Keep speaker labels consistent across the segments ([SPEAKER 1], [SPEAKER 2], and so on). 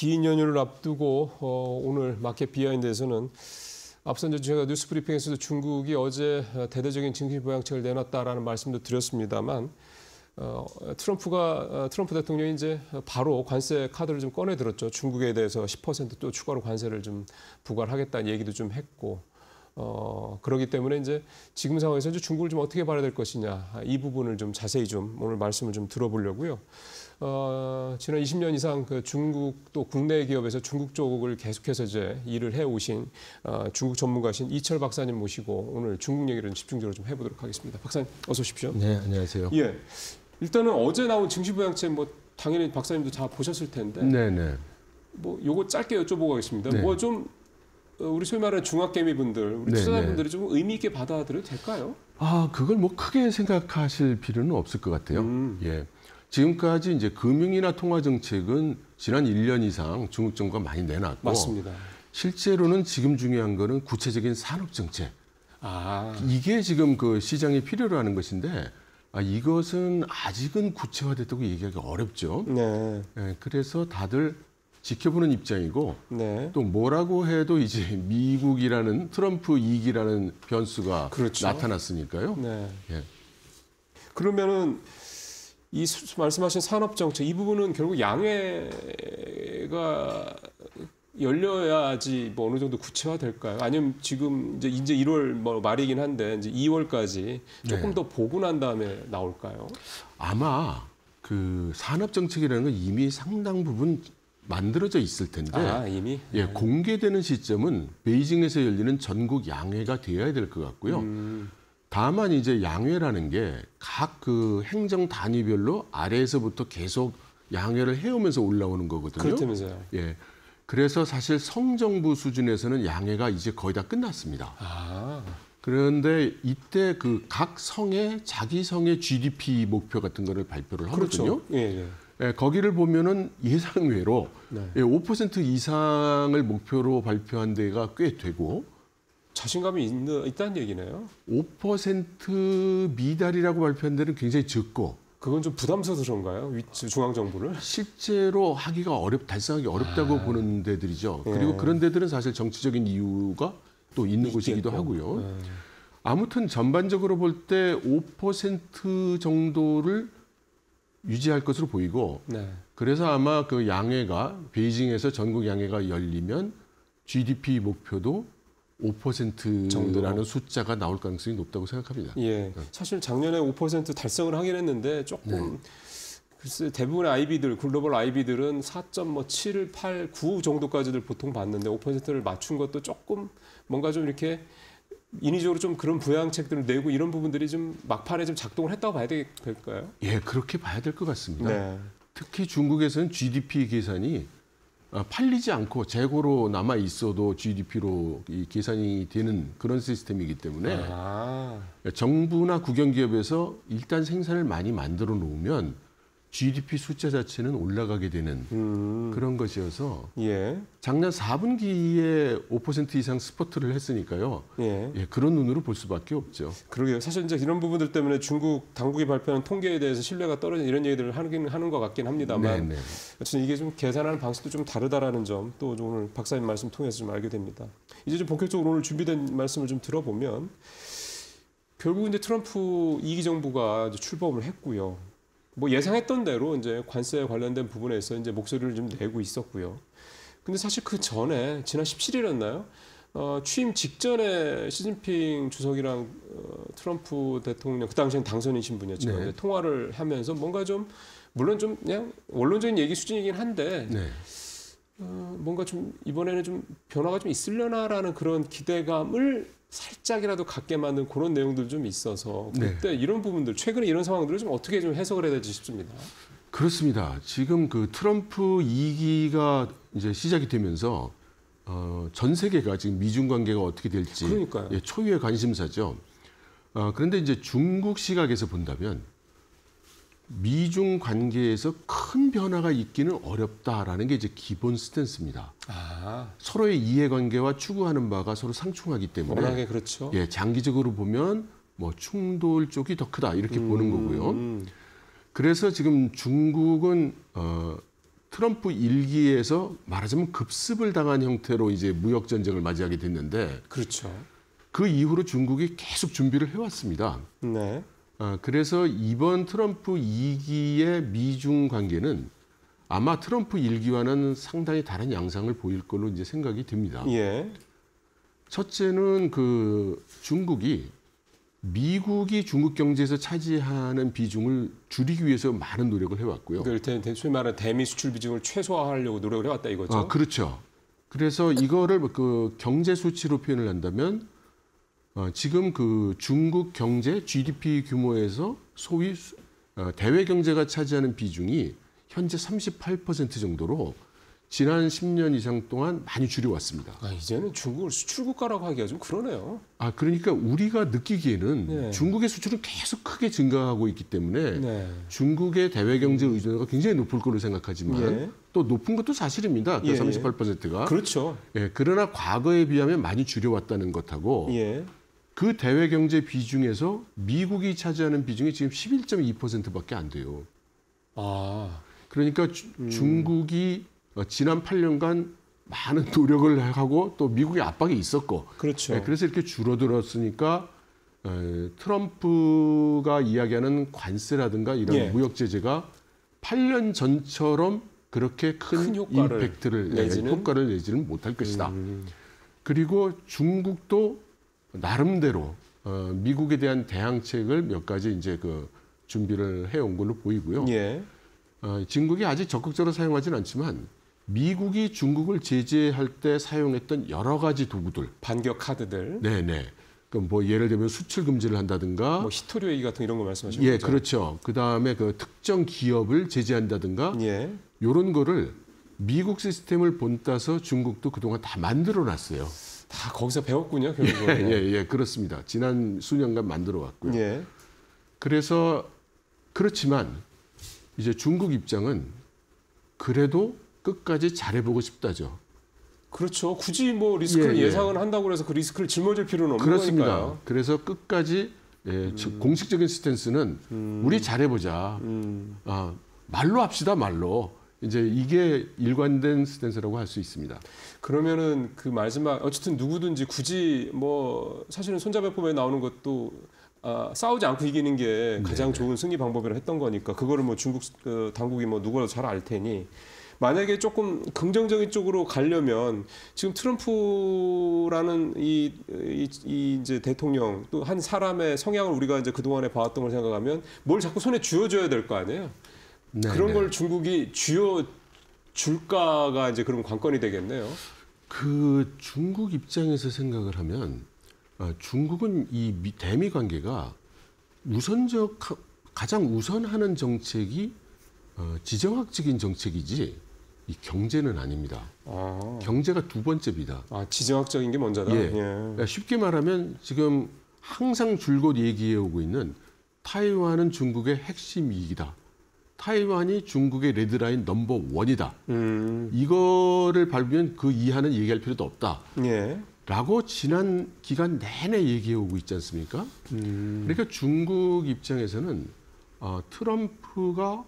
[SPEAKER 1] 긴 연휴를 앞두고 오늘 마켓 비하인드에서는 앞서 이제 제가 뉴스 브리핑에서도 중국이 어제 대대적인 증시 부양책을 내놨다라는 말씀도 드렸습니다만 트럼프 대통령이 이제 바로 관세 카드를 좀 꺼내 들었죠. 중국에 대해서 10% 또 추가로 관세를 좀 부과를 하겠다는 얘기도 좀 했고 그렇기 때문에 이제 지금 상황에서 이제 중국을 좀 어떻게 봐야 될 것이냐 이 부분을 좀 자세히 좀 오늘 말씀을 좀 들어보려고요. 지난 20년 이상 그 중국 또 국내 기업에서 중국 쪽을 계속해서 이제 일을 해오신 중국 전문가신 이철 박사님 모시고 오늘 중국 얘기를 좀 집중적으로 좀 해보도록 하겠습니다. 박사님 어서 오십시오.
[SPEAKER 2] 네, 안녕하세요.
[SPEAKER 1] 예, 일단은 어제 나온 증시 부양책 뭐 당연히 박사님도 다 보셨을 텐데,
[SPEAKER 2] 네네.
[SPEAKER 1] 뭐 요거 짧게 여쭤보고 가겠습니다.
[SPEAKER 2] 네.
[SPEAKER 1] 뭐 좀 우리 소위 말하는 중학개미 분들, 우리
[SPEAKER 2] 네,
[SPEAKER 1] 투자자분들이 좀 의미 있게 받아들여도 될까요?
[SPEAKER 2] 그걸 뭐 크게 생각하실 필요는 없을 것 같아요. 예. 지금까지 이제 금융이나 통화 정책은 지난 1년 이상 중국 정부가 많이 내놨고,
[SPEAKER 1] 맞습니다.
[SPEAKER 2] 실제로는 지금 중요한 거는 구체적인 산업 정책. 이게 지금 그 시장이 필요로 하는 것인데, 이것은 아직은 구체화됐다고 얘기하기 어렵죠.
[SPEAKER 1] 네.
[SPEAKER 2] 예, 그래서 다들 지켜보는 입장이고,
[SPEAKER 1] 네.
[SPEAKER 2] 또 뭐라고 해도 이제 미국이라는 트럼프 2기라는 변수가
[SPEAKER 1] 그렇죠.
[SPEAKER 2] 나타났으니까요.
[SPEAKER 1] 네.
[SPEAKER 2] 예.
[SPEAKER 1] 그러면은 이 말씀하신 산업 정책 이 부분은 결국 양회가 열려야지 뭐 어느 정도 구체화될까요? 아니면 지금 이제 1월 뭐 말이긴 한데 이제 2월까지 조금
[SPEAKER 2] 네.
[SPEAKER 1] 더 보고 난 다음에 나올까요?
[SPEAKER 2] 아마 그 산업 정책이라는 건 이미 상당 부분 만들어져 있을 텐데,
[SPEAKER 1] 이미?
[SPEAKER 2] 예, 공개되는 시점은 베이징에서 열리는 전국 양회가 되어야 될 것 같고요. 다만 이제 양회라는 게 각 그 행정 단위별로 아래에서부터 계속 양회를 해오면서 올라오는 거거든요.
[SPEAKER 1] 그렇다면서요.
[SPEAKER 2] 예. 그래서 사실 성정부 수준에서는 양회가 이제 거의 다 끝났습니다. 그런데 이때 그 각 성의 자기 성의 GDP 목표 같은 거를 발표를 하거든요.
[SPEAKER 1] 그렇죠. 예.
[SPEAKER 2] 예, 거기를 보면은 예상외로
[SPEAKER 1] 네.
[SPEAKER 2] 5% 이상을 목표로 발표한 데가 꽤 되고,
[SPEAKER 1] 자신감이 있다는 얘기네요.
[SPEAKER 2] 5% 미달이라고 발표한 데는 굉장히 적고,
[SPEAKER 1] 그건 좀 부담스러워서 그런가요? 중앙정부를?
[SPEAKER 2] 실제로 하기가 달성하기 어렵다고 보는 데들이죠. 그리고 그런 데들은 사실 정치적인 이유가 또 있는 곳이기도 하고요. 아무튼 전반적으로 볼 때 5% 정도를 유지할 것으로 보이고,
[SPEAKER 1] 네.
[SPEAKER 2] 그래서 아마 그 양회가 베이징에서 전국 양회가 열리면 GDP 목표도 5%라는 숫자가 나올 가능성이 높다고 생각합니다.
[SPEAKER 1] 예. 사실 작년에 5% 달성을 하긴 했는데 조금 글쎄 대부분의 IB들, 글로벌 IB들은 4.7, 8, 9 정도까지들 보통 봤는데 5%를 맞춘 것도 조금 뭔가 좀 이렇게 인위적으로 좀 그런 부양책들을 내고 이런 부분들이 좀 막판에 좀 작동을 했다고 봐야 될까요?
[SPEAKER 2] 예, 그렇게 봐야 될 것 같습니다.
[SPEAKER 1] 네.
[SPEAKER 2] 특히 중국에서는 GDP 계산이 팔리지 않고 재고로 남아 있어도 GDP로 계산이 되는 그런 시스템이기 때문에 정부나 국영기업에서 일단 생산을 많이 만들어 놓으면 GDP 숫자 자체는 올라가게 되는 그런 것이어서 작년 4분기에 5% 이상 스포트를 했으니까요. 예, 그런 눈으로 볼 수밖에 없죠.
[SPEAKER 1] 그러게요. 사실 이제 이런 부분들 때문에 중국 당국이 발표하는 통계에 대해서 신뢰가 떨어지는 이런 얘기들을 하는 것 같긴 합니다만 어쨌든 이게 좀 계산하는 방식도 좀 다르다라는 점 또 오늘 박사님 말씀 통해서 좀 알게 됩니다. 이제 좀 본격적으로 오늘 준비된 말씀을 좀 들어보면 결국 이제 트럼프 2기 정부가 이제 출범을 했고요. 뭐 예상했던 대로 이제 관세 관련된 부분에서 이제 목소리를 좀 내고 있었고요. 근데 사실 그 전에 지난 17일이었나요? 취임 직전에 시진핑 주석이랑 트럼프 대통령 그 당시엔 당선인신 분이었지만 통화를 하면서 뭔가 좀 물론 좀 그냥 원론적인 얘기 수준이긴 한데 뭔가 좀 이번에는 좀 변화가 좀 있으려나라는 그런 기대감을 살짝이라도 갖게 만든 그런 내용들 좀 있어서 그때 이런 부분들 최근에 이런 상황들을 좀 어떻게 좀 해석을 해야 될지 싶습니다.
[SPEAKER 2] 그렇습니다. 지금 그 트럼프 2기가 이제 시작이 되면서 전 세계가 지금 미중 관계가 어떻게 될지 초유의 관심사죠. 그런데 이제 중국 시각에서 본다면 미중 관계에서 큰 변화가 있기는 어렵다라는 게 이제 기본 스탠스입니다. 서로의 이해관계와 추구하는 바가 서로 상충하기 때문에
[SPEAKER 1] 워낙에 그렇죠.
[SPEAKER 2] 예, 장기적으로 보면 뭐 충돌 쪽이 더 크다 이렇게 보는 거고요. 그래서 지금 중국은 트럼프 1기에서 말하자면 급습을 당한 형태로 이제 무역 전쟁을 맞이하게 됐는데
[SPEAKER 1] 그렇죠.
[SPEAKER 2] 그 이후로 중국이 계속 준비를 해왔습니다.
[SPEAKER 1] 네.
[SPEAKER 2] 그래서 이번 트럼프 2기의 미중 관계는 아마 트럼프 1기와는 상당히 다른 양상을 보일 걸로 이제 생각이 듭니다.
[SPEAKER 1] 예.
[SPEAKER 2] 첫째는 그 중국이 미국이 중국 경제에서 차지하는 비중을 줄이기 위해서 많은 노력을 해왔고요.
[SPEAKER 1] 소위 말하는 대미 수출 비중을 최소화하려고 노력을 해왔다 이거죠.
[SPEAKER 2] 그렇죠. 그래서 이거를 그 경제 수치로 표현을 한다면 지금 그 중국 경제 GDP 규모에서 소위 대외 경제가 차지하는 비중이 현재 38% 정도로 지난 10년 이상 동안 많이 줄여왔습니다.
[SPEAKER 1] 이제는 중국을 수출 국가라고 하기가 좀 그러네요.
[SPEAKER 2] 그러니까 우리가 느끼기에는
[SPEAKER 1] 네.
[SPEAKER 2] 중국의 수출은 계속 크게 증가하고 있기 때문에
[SPEAKER 1] 네.
[SPEAKER 2] 중국의 대외 경제 의존도가 굉장히 높을 거로 생각하지만
[SPEAKER 1] 예.
[SPEAKER 2] 또 높은 것도 사실입니다. 그
[SPEAKER 1] 예,
[SPEAKER 2] 38%가.
[SPEAKER 1] 그렇죠.
[SPEAKER 2] 그러나 과거에 비하면 많이 줄여왔다는 것하고
[SPEAKER 1] 예.
[SPEAKER 2] 그 대외 경제 비중에서 미국이 차지하는 비중이 지금 11.2%밖에 안 돼요. 그러니까 중국이 지난 8년간 많은 노력을 하고 또 미국의 압박이 있었고,
[SPEAKER 1] 그렇죠.
[SPEAKER 2] 그래서 이렇게 줄어들었으니까 트럼프가 이야기하는 관세라든가 이런
[SPEAKER 1] 예.
[SPEAKER 2] 무역 제재가 8년 전처럼 그렇게 큰
[SPEAKER 1] 효과를
[SPEAKER 2] 임팩트를
[SPEAKER 1] 내지는
[SPEAKER 2] 내지는 못할 것이다. 그리고 중국도 나름대로 미국에 대한 대항책을 몇 가지 이제 그 준비를 해온 걸로 보이고요.
[SPEAKER 1] 예.
[SPEAKER 2] 중국이 아직 적극적으로 사용하지는 않지만 미국이 중국을 제재할 때 사용했던 여러 가지 도구들,
[SPEAKER 1] 반격 카드들,
[SPEAKER 2] 네네. 그럼 뭐 예를 들면 수출 금지를 한다든가,
[SPEAKER 1] 뭐 히토리 얘기 같은 이런 거 말씀하시는
[SPEAKER 2] 예,
[SPEAKER 1] 거죠?
[SPEAKER 2] 그렇죠. 그 다음에 그 특정 기업을 제재한다든가,
[SPEAKER 1] 예.
[SPEAKER 2] 이런 거를 미국 시스템을 본따서 중국도 그동안 다 만들어놨어요.
[SPEAKER 1] 다 거기서 배웠군요, 결국은.
[SPEAKER 2] 예, 그렇습니다. 지난 수년간 만들어왔고요.
[SPEAKER 1] 예.
[SPEAKER 2] 그래서 그렇지만 이제 중국 입장은 그래도 끝까지 잘해보고 싶다죠.
[SPEAKER 1] 그렇죠. 굳이 뭐 리스크를
[SPEAKER 2] 예.
[SPEAKER 1] 예상은 한다고 해서 그 리스크를 짊어질 필요는 없는
[SPEAKER 2] 그렇습니다.
[SPEAKER 1] 거니까요.
[SPEAKER 2] 그래서 끝까지 공식적인 스탠스는 우리 잘해보자. 말로 합시다, 말로. 이제 이게 일관된 스탠스라고 할 수 있습니다.
[SPEAKER 1] 그러면은 그 마지막 어쨌든 누구든지 굳이 뭐 사실은 손자배법에 나오는 것도 싸우지 않고 이기는 게 가장 좋은 승리 방법이라 했던 거니까 그거를 뭐 중국 당국이 뭐 누구라도 잘 알 테니 만약에 조금 긍정적인 쪽으로 가려면 지금 트럼프라는 이 이제 대통령 또 한 사람의 성향을 우리가 이제 그동안에 봐왔던 걸 생각하면 뭘 자꾸 손에 쥐어줘야 될 거 아니에요.
[SPEAKER 2] 네,
[SPEAKER 1] 그런 걸 중국이 쥐어줄까가 이제 그럼 관건이 되겠네요.
[SPEAKER 2] 그 중국 입장에서 생각을 하면 중국은 이 대미 관계가 가장 우선하는 정책이 지정학적인 정책이지 이 경제는 아닙니다. 경제가 두 번째입니다.
[SPEAKER 1] 지정학적인 게 먼저다.
[SPEAKER 2] 예. 그러니까 쉽게 말하면 지금 항상 줄곧 얘기해 오고 있는 타이완은 중국의 핵심 이익이다. 타이완이 중국의 레드라인 넘버 원이다. 이거를 밟으면 그 이하는 얘기할 필요도 없다.
[SPEAKER 1] 예.
[SPEAKER 2] 라고 지난 기간 내내 얘기해 오고 있지 않습니까? 그러니까 중국 입장에서는 트럼프가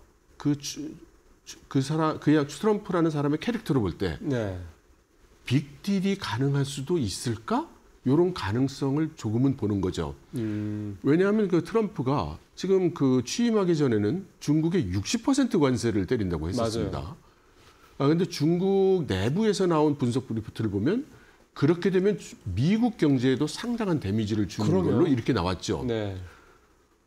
[SPEAKER 2] 그냥 트럼프라는 사람의 캐릭터로 볼 때
[SPEAKER 1] 네.
[SPEAKER 2] 빅딜이 가능할 수도 있을까? 이런 가능성을 조금은 보는 거죠. 왜냐하면 그 트럼프가 지금 그 취임하기 전에는 중국에 60% 관세를 때린다고 했었습니다. 그런데 중국 내부에서 나온 분석 리포트를 보면 그렇게 되면 미국 경제에도 상당한 데미지를 주는 걸로 이렇게 나왔죠.
[SPEAKER 1] 네.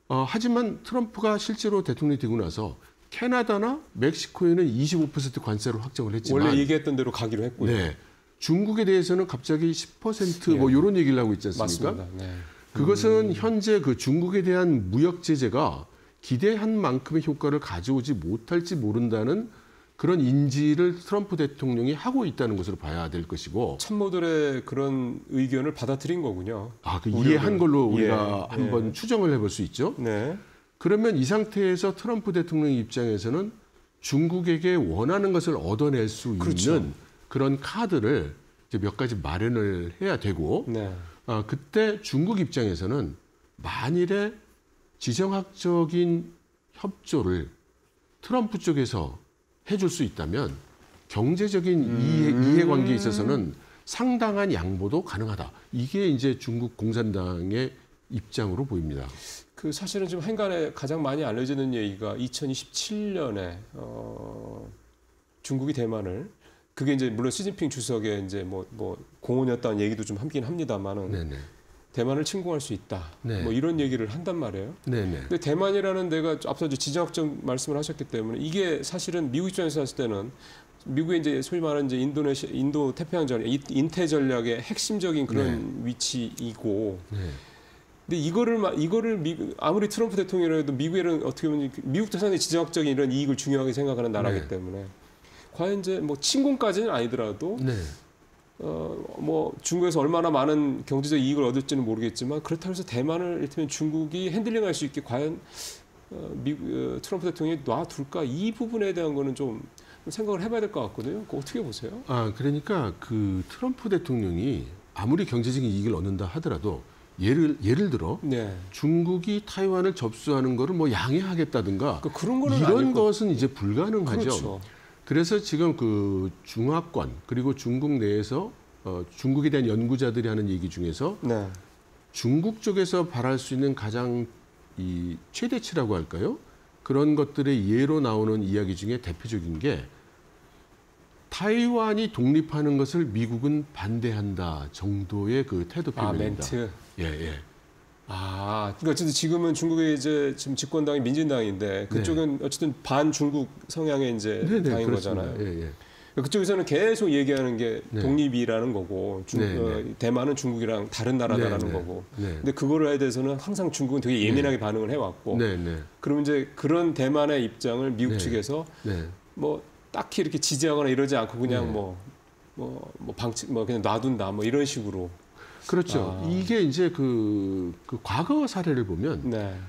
[SPEAKER 2] 하지만 트럼프가 실제로 대통령이 되고 나서 캐나다나 멕시코에는 25% 관세를 확정을 했지만
[SPEAKER 1] 원래 얘기했던 대로 가기로 했고요.
[SPEAKER 2] 네. 중국에 대해서는 갑자기 10% 뭐 이런 얘기를 하고 있지 않습니까?
[SPEAKER 1] 맞습니다. 네.
[SPEAKER 2] 그것은 현재 그 중국에 대한 무역 제재가 기대한 만큼의 효과를 가져오지 못할지 모른다는 그런 인지를 트럼프 대통령이 하고 있다는 것으로 봐야 될 것이고
[SPEAKER 1] 참모들의 그런 의견을 받아들인 거군요.
[SPEAKER 2] 그 이해한 걸로 우리가 한번 추정을 해볼 수 있죠.
[SPEAKER 1] 네.
[SPEAKER 2] 그러면 이 상태에서 트럼프 대통령 입장에서는 중국에게 원하는 것을 얻어낼 수 있는 그런 카드를 이제 몇 가지 마련을 해야 되고
[SPEAKER 1] 네.
[SPEAKER 2] 그때 중국 입장에서는 만일에 지정학적인 협조를 트럼프 쪽에서 해줄 수 있다면 경제적인 이해관계에 있어서는 상당한 양보도 가능하다. 이게 이제 중국 공산당의 입장으로 보입니다.
[SPEAKER 1] 그 사실은 지금 행간에 가장 많이 알려지는 얘기가 2027년에 중국이 대만을 그게 이제 물론 시진핑 주석의 이제 뭐 공언이었다는 얘기도 좀 함긴 합니다만은
[SPEAKER 2] 네네.
[SPEAKER 1] 대만을 침공할 수 있다.
[SPEAKER 2] 네.
[SPEAKER 1] 뭐 이런 얘기를 한단 말이에요.
[SPEAKER 2] 네네.
[SPEAKER 1] 근데 대만이라는 데가 앞서 지정학적 말씀을 하셨기 때문에 이게 사실은 미국 입장에서 봤을 때는 미국의 이제 소위 말하는 이제 인도 태평양 전략, 인태 전략의 핵심적인 그런 위치이고.
[SPEAKER 2] 네.
[SPEAKER 1] 근데 이거를 아무리 트럼프 대통령이라도 미국에는 어떻게 보면 미국도 상당히 지정학적인 이런 이익을 중요하게 생각하는 나라이기 때문에 과연 이제 뭐 침공까지는 아니더라도 뭐 중국에서 얼마나 많은 경제적 이익을 얻을지는 모르겠지만 그렇다고 해서 대만을 이를테면 중국이 핸들링할 수 있게 과연 트럼프 대통령이 놔둘까 이 부분에 대한 거는 좀 생각을 해봐야 될 것 같거든요. 그거 어떻게 보세요?
[SPEAKER 2] 그러니까 그 트럼프 대통령이 아무리 경제적인 이익을 얻는다 하더라도 예를 들어 중국이 타이완을 접수하는 거를 뭐 양해하겠다든가
[SPEAKER 1] 그런 거는
[SPEAKER 2] 이런 것은 이제 불가능하죠.
[SPEAKER 1] 그렇죠.
[SPEAKER 2] 그래서 지금 그 중화권 그리고 중국 내에서 중국에 대한 연구자들이 하는 얘기 중에서 중국 쪽에서 바랄 수 있는 가장 이 최대치라고 할까요? 그런 것들의 예로 나오는 이야기 중에 대표적인 게 타이완이 독립하는 것을 미국은 반대한다 정도의 그 태도 표명입니다.
[SPEAKER 1] 멘트.
[SPEAKER 2] 예.
[SPEAKER 1] 그러니까 어쨌든 지금은 중국의 이제 지금 집권당이 민진당인데 그쪽은 어쨌든 반중국 성향의 이제 당인
[SPEAKER 2] 그렇습니다.
[SPEAKER 1] 거잖아요.
[SPEAKER 2] 예.
[SPEAKER 1] 그쪽에서는 계속 얘기하는 게 독립이라는 거고 대만은 중국이랑 다른 나라다라는 거고. 근데 그거를 대해서는 항상 중국은 되게 예민하게 반응을 해왔고. 그럼 이제 그런 대만의 입장을 미국 측에서 뭐 딱히 이렇게 지지하거나 이러지 않고 그냥 그냥 놔둔다 뭐 이런 식으로.
[SPEAKER 2] 그렇죠. 이게 이제 그 과거 사례를 보면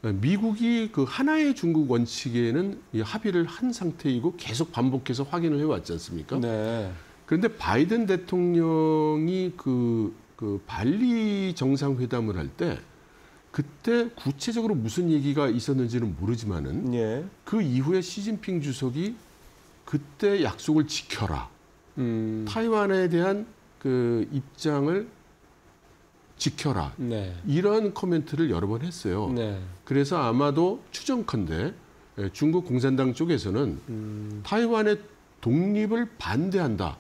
[SPEAKER 2] 미국이 그 하나의 중국 원칙에는 이 합의를 한 상태이고 계속 반복해서 확인을 해왔지 않습니까? 그런데 바이든 대통령이 그 발리 정상회담을 할 때 그때 구체적으로 무슨 얘기가 있었는지는 모르지만은 그 이후에 시진핑 주석이 그때 약속을 지켜라. 타이완에 대한 그 입장을 지켜라. 이런 코멘트를 여러 번 했어요. 그래서 아마도 추정컨대 중국 공산당 쪽에서는 타이완의 독립을 반대한다.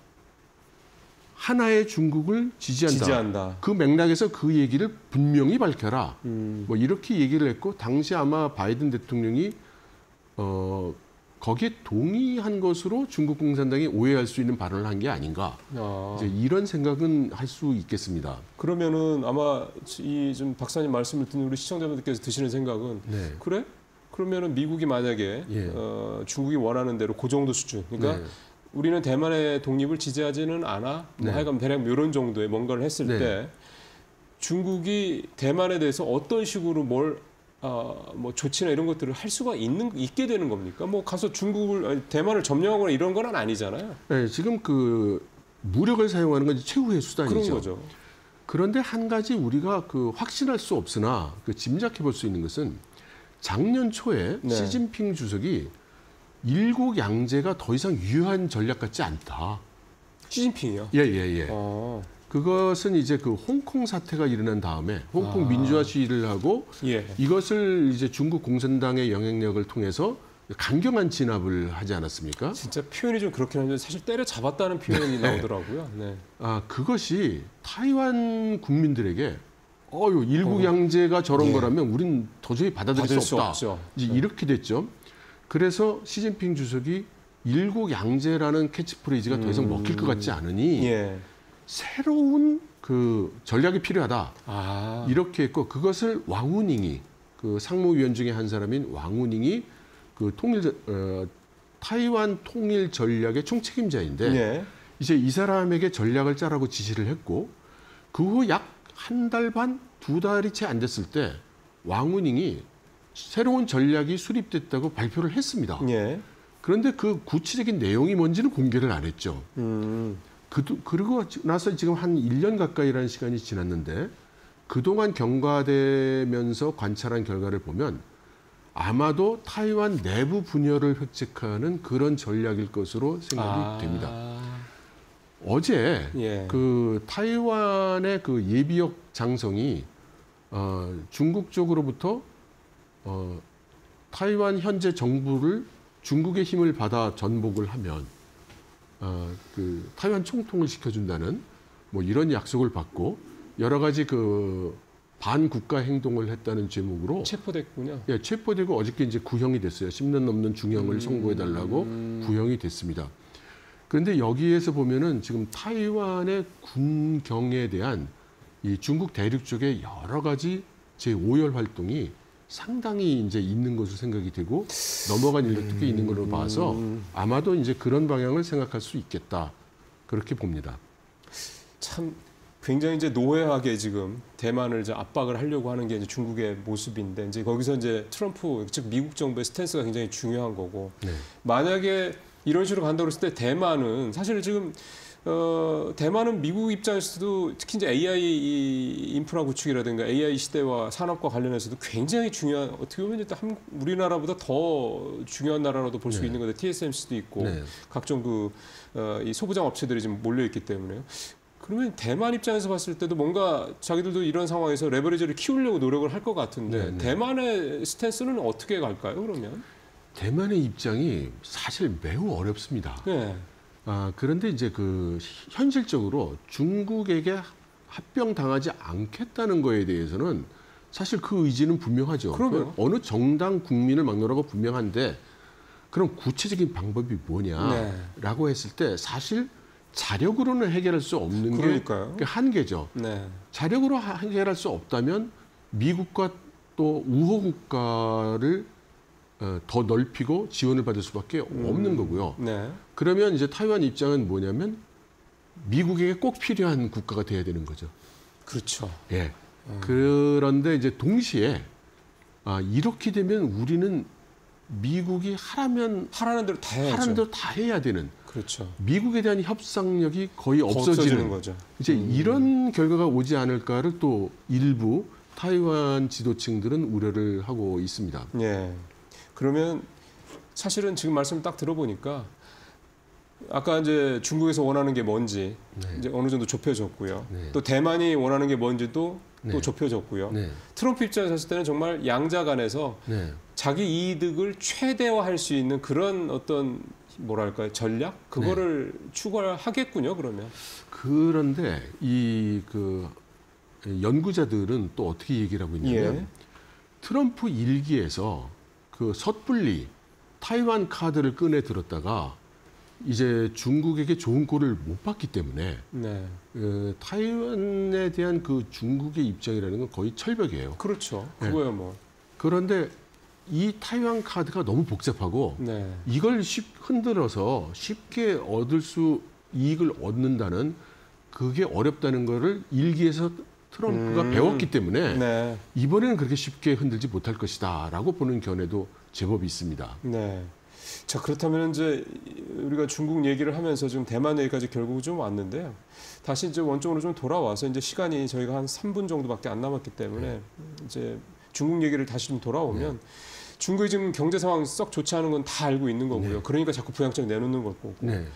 [SPEAKER 2] 하나의 중국을 지지한다. 그 맥락에서 그 얘기를 분명히 밝혀라. 뭐 이렇게 얘기를 했고 당시 아마 바이든 대통령이 거기에 동의한 것으로 중국 공산당이 오해할 수 있는 발언을 한 게 아닌가. 이제 이런 생각은 할 수 있겠습니다.
[SPEAKER 1] 그러면은 아마 이 좀 박사님 말씀을 듣는 우리 시청자분들께서 드시는 생각은 그래? 그러면은 미국이 만약에 중국이 원하는 대로 그 정도 수준. 그러니까 우리는 대만의 독립을 지지하지는 않아. 뭐 하여간 대략 이런 정도의 뭔가를 했을 때 중국이 대만에 대해서 어떤 식으로 뭐 조치나 이런 것들을 할 수가 있게 되는 겁니까? 뭐 가서 대만을 점령하거나 이런 건 아니잖아요.
[SPEAKER 2] 지금 그 무력을 사용하는 건 최후의 수단이죠.
[SPEAKER 1] 그런 거죠.
[SPEAKER 2] 그런데 한 가지 우리가 그 확신할 수 없으나 그 짐작해 볼 수 있는 것은 작년 초에 시진핑 주석이 일국 양제가 더 이상 유효한 전략 같지 않다.
[SPEAKER 1] 시진핑이요?
[SPEAKER 2] 예. 그것은 이제 그 홍콩 사태가 일어난 다음에 홍콩 민주화 시위를 하고 이것을 이제 중국 공산당의 영향력을 통해서 강경한 진압을 하지 않았습니까?
[SPEAKER 1] 진짜 표현이 좀 그렇긴 한데 사실 때려잡았다는 표현이 나오더라고요.
[SPEAKER 2] 그것이 타이완 국민들에게 일국 양제가 저런 거라면 우린 도저히 받아들일 수 없다. 이제 이렇게 됐죠. 그래서 시진핑 주석이 일국 양제라는 캐치프레이즈가 더 이상 먹힐 것 같지 않으니 새로운 그 전략이 필요하다. 이렇게 했고 그것을 왕우닝이 그 상무위원 중에 한 사람인 왕우닝이 그 타이완 통일 전략의 총책임자인데 이제 이 사람에게 전략을 짜라고 지시를 했고 그 후 약 한 달 반, 2달이 채 안 됐을 때 왕우닝이 새로운 전략이 수립됐다고 발표를 했습니다. 그런데 그 구체적인 내용이 뭔지는 공개를 안 했죠. 그러고 나서 지금 한 1년 가까이라는 시간이 지났는데 그동안 경과되면서 관찰한 결과를 보면 아마도 타이완 내부 분열을 획책하는 그런 전략일 것으로 생각이 됩니다. 어제
[SPEAKER 1] 예.
[SPEAKER 2] 그 타이완의 그 예비역 장성이 중국 쪽으로부터 타이완 현재 정부를 중국의 힘을 받아 전복을 하면 그 타이완 총통을 시켜준다는 뭐 이런 약속을 받고 여러 가지 그 반국가 행동을 했다는 제목으로
[SPEAKER 1] 체포됐군요.
[SPEAKER 2] 예, 체포되고 어저께 이제 구형이 됐어요. 10년 넘는 중형을 선고해달라고 구형이 됐습니다. 그런데 여기에서 보면은 지금 타이완의 군경에 대한 이 중국 대륙 쪽의 여러 가지 제5열 활동이 상당히 이제 있는 것으로 생각이 되고 넘어간 일도 꽤 있는 걸로 봐서 아마도 이제 그런 방향을 생각할 수 있겠다. 그렇게 봅니다.
[SPEAKER 1] 참 굉장히 이제 노회하게 지금 대만을 이제 압박을 하려고 하는 게 이제 중국의 모습인데 이제 거기서 이제 트럼프 즉 미국 정부의 스탠스가 굉장히 중요한 거고
[SPEAKER 2] 네.
[SPEAKER 1] 만약에 이런 식으로 간다고 했을 때 대만은 사실 지금 대만은 미국 입장에서도 특히 이제 AI 인프라 구축이라든가 AI 시대와 산업과 관련해서도 굉장히 중요한 어떻게 보면 일단 우리나라보다 더 중요한 나라로도 볼 수
[SPEAKER 2] 네.
[SPEAKER 1] 있는 건데 TSMC도 있고
[SPEAKER 2] 네.
[SPEAKER 1] 각종 이 소부장 업체들이 지금 몰려 있기 때문에요. 그러면 대만 입장에서 봤을 때도 뭔가 자기들도 이런 상황에서 레버리지를 키우려고 노력을 할 것 같은데
[SPEAKER 2] 네.
[SPEAKER 1] 대만의 스탠스는 어떻게 갈까요? 그러면?
[SPEAKER 2] 대만의 입장이 사실 매우 어렵습니다.
[SPEAKER 1] 네.
[SPEAKER 2] 그런데 이제 그 현실적으로 중국에게 합병당하지 않겠다는 거에 대해서는 사실 그 의지는 분명하죠.
[SPEAKER 1] 그럼요.
[SPEAKER 2] 어느 정당 국민을 막론하고 분명한데 그럼 구체적인 방법이 뭐냐라고 했을 때 사실 자력으로는 해결할 수 없는
[SPEAKER 1] 그러니까요.
[SPEAKER 2] 게 한계죠.
[SPEAKER 1] 네.
[SPEAKER 2] 자력으로 해결할 수 없다면 미국과 또 우호 국가를 더 넓히고 지원을 받을 수밖에 없는 거고요.
[SPEAKER 1] 네.
[SPEAKER 2] 그러면 이제 타이완 입장은 뭐냐면 미국에게 꼭 필요한 국가가 돼야 되는 거죠.
[SPEAKER 1] 그렇죠.
[SPEAKER 2] 예. 그런데 이제 동시에 이렇게 되면 우리는 미국이 하라는
[SPEAKER 1] 대로 다 해야죠.
[SPEAKER 2] 다 해야 되는.
[SPEAKER 1] 그렇죠.
[SPEAKER 2] 미국에 대한 협상력이 거의 없어지는
[SPEAKER 1] 거죠.
[SPEAKER 2] 이제 이런 결과가 오지 않을까를 또 일부 타이완 지도층들은 우려를 하고 있습니다.
[SPEAKER 1] 예. 그러면 사실은 지금 말씀을 딱 들어보니까 아까 이제 중국에서 원하는 게 뭔지 이제 어느 정도 좁혀졌고요.
[SPEAKER 2] 네.
[SPEAKER 1] 또 대만이 원하는 게 뭔지도 또
[SPEAKER 2] 네.
[SPEAKER 1] 좁혀졌고요.
[SPEAKER 2] 네.
[SPEAKER 1] 트럼프 입장에서 봤을 때는 정말 양자 간에서
[SPEAKER 2] 네.
[SPEAKER 1] 자기 이득을 최대화할 수 있는 그런 어떤 뭐랄까요 전략 그거를 추구하겠군요. 그러면
[SPEAKER 2] 그런데 이 그 연구자들은 또 어떻게 얘기를 하고 있냐면
[SPEAKER 1] 예.
[SPEAKER 2] 트럼프 일기에서 그 섣불리 타이완 카드를 꺼내 들었다가 이제 중국에게 좋은 꼴을 못 봤기 때문에
[SPEAKER 1] 네.
[SPEAKER 2] 타이완에 대한 그 중국의 입장이라는 건 거의 철벽이에요.
[SPEAKER 1] 그렇죠.
[SPEAKER 2] 네.
[SPEAKER 1] 그거야 뭐.
[SPEAKER 2] 그런데 이 타이완 카드가 너무 복잡하고
[SPEAKER 1] 네.
[SPEAKER 2] 이걸 흔들어서 쉽게 이익을 얻는다는 그게 어렵다는 거를 일기에서 트럼프가 배웠기 때문에
[SPEAKER 1] 네.
[SPEAKER 2] 이번에는 그렇게 쉽게 흔들지 못할 것이다라고 보는 견해도 제법 있습니다.
[SPEAKER 1] 네. 자, 그렇다면 이제 우리가 중국 얘기를 하면서 지금 대만 얘기까지 결국 좀 왔는데요. 다시 이제 원점으로 좀 돌아와서 이제 시간이 저희가 한 3분 정도밖에 안 남았기 때문에 이제 중국 얘기를 다시 좀 돌아오면 중국이 지금 경제 상황이 썩 좋지 않은 건 다 알고 있는 거고요. 그러니까 자꾸 부양책 내놓는 거고.
[SPEAKER 2] 네.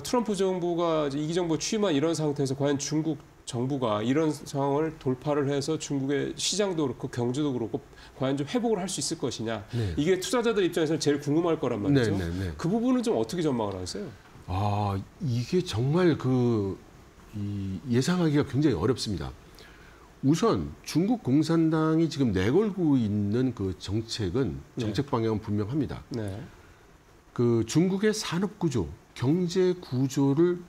[SPEAKER 1] 트럼프 정부가 이제 이기 정부 취임한 이런 상태에서 과연 중국 정부가 이런 상황을 돌파를 해서 중국의 시장도 그렇고 경제도 그렇고 과연 좀 회복을 할 수 있을 것이냐.
[SPEAKER 2] 네.
[SPEAKER 1] 이게 투자자들 입장에서는 제일 궁금할 거란 말이죠.
[SPEAKER 2] 네, 네, 네.
[SPEAKER 1] 그 부분은 좀 어떻게 전망을 하세요?
[SPEAKER 2] 이게 정말 예상하기가 굉장히 어렵습니다. 우선 중국 공산당이 지금 내걸고 있는 그 정책 방향은 분명합니다.
[SPEAKER 1] 네.
[SPEAKER 2] 그 중국의 산업 구조, 경제 구조를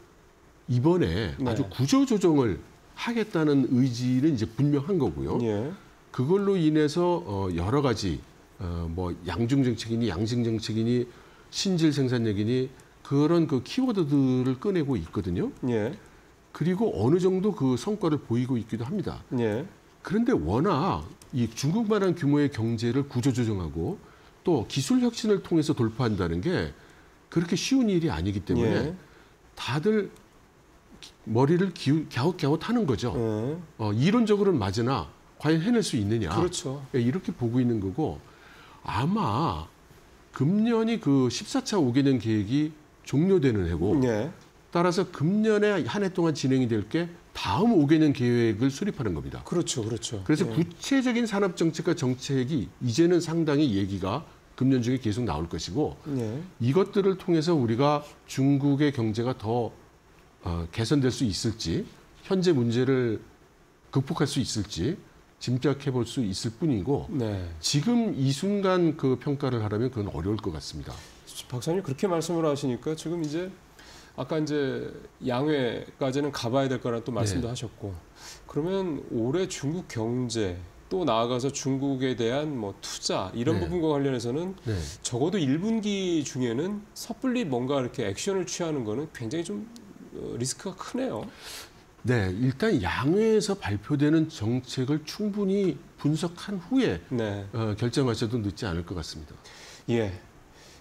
[SPEAKER 2] 이번에 아주 구조 조정을 하겠다는 의지는 이제 분명한 거고요.
[SPEAKER 1] 예.
[SPEAKER 2] 그걸로 인해서 여러 가지 뭐 양중 정책이니 양식 정책이니 신질 생산력이니 그런 그 키워드들을 꺼내고 있거든요.
[SPEAKER 1] 예.
[SPEAKER 2] 그리고 어느 정도 그 성과를 보이고 있기도 합니다.
[SPEAKER 1] 예.
[SPEAKER 2] 그런데 워낙 이 중국만한 규모의 경제를 구조 조정하고 또 기술 혁신을 통해서 돌파한다는 게 그렇게 쉬운 일이 아니기 때문에
[SPEAKER 1] 예.
[SPEAKER 2] 다들 머리를 갸웃갸웃하는 거죠.
[SPEAKER 1] 예.
[SPEAKER 2] 이론적으로는 맞으나 과연 해낼 수 있느냐.
[SPEAKER 1] 그렇죠.
[SPEAKER 2] 이렇게 보고 있는 거고 아마 금년이 그 14차 5개년 계획이 종료되는 해고
[SPEAKER 1] 네.
[SPEAKER 2] 따라서 금년에 한 해 동안 진행이 될 게 다음 5개년 계획을 수립하는 겁니다.
[SPEAKER 1] 그렇죠, 그렇죠.
[SPEAKER 2] 그래서 구체적인 산업 정책과 정책이 이제는 상당히 얘기가 금년 중에 계속 나올 것이고 이것들을 통해서 우리가 중국의 경제가 더 개선될 수 있을지 현재 문제를 극복할 수 있을지 짐작해 볼 수 있을 뿐이고 지금 이 순간 그 평가를 하려면 그건 어려울 것 같습니다.
[SPEAKER 1] 박사님 그렇게 말씀을 하시니까 지금 이제 아까 이제 양회까지는 가봐야 될 거라는 또 말씀도 하셨고 그러면 올해 중국 경제 또 나아가서 중국에 대한 뭐 투자 이런 부분과 관련해서는 적어도 1분기 중에는 섣불리 뭔가 이렇게 액션을 취하는 거는 굉장히 좀 리스크가 크네요.
[SPEAKER 2] 네, 일단 양회에서 발표되는 정책을 충분히 분석한 후에 결정하셔도 늦지 않을 것 같습니다.
[SPEAKER 1] 예.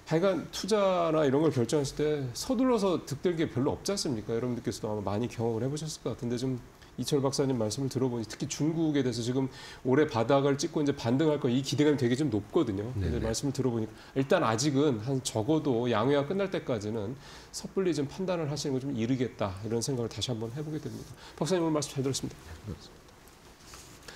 [SPEAKER 1] 하여간 투자나 이런 걸 결정하실 때 서둘러서 득될 게 별로 없지 않습니까? 여러분들께서도 아마 많이 경험을 해보셨을 것 같은데 좀 이철 박사님 말씀을 들어보니 특히 중국에 대해서 지금 올해 바닥을 찍고 이제 반등할 거 이 기대감이 되게 좀 높거든요. 근데 말씀을 들어보니까 일단 아직은 한 적어도 양회가 끝날 때까지는 섣불리 좀 판단을 하시는 거 좀 이르겠다 이런 생각을 다시 한번 해보게 됩니다. 박사님 오늘 말씀 잘 들었습니다.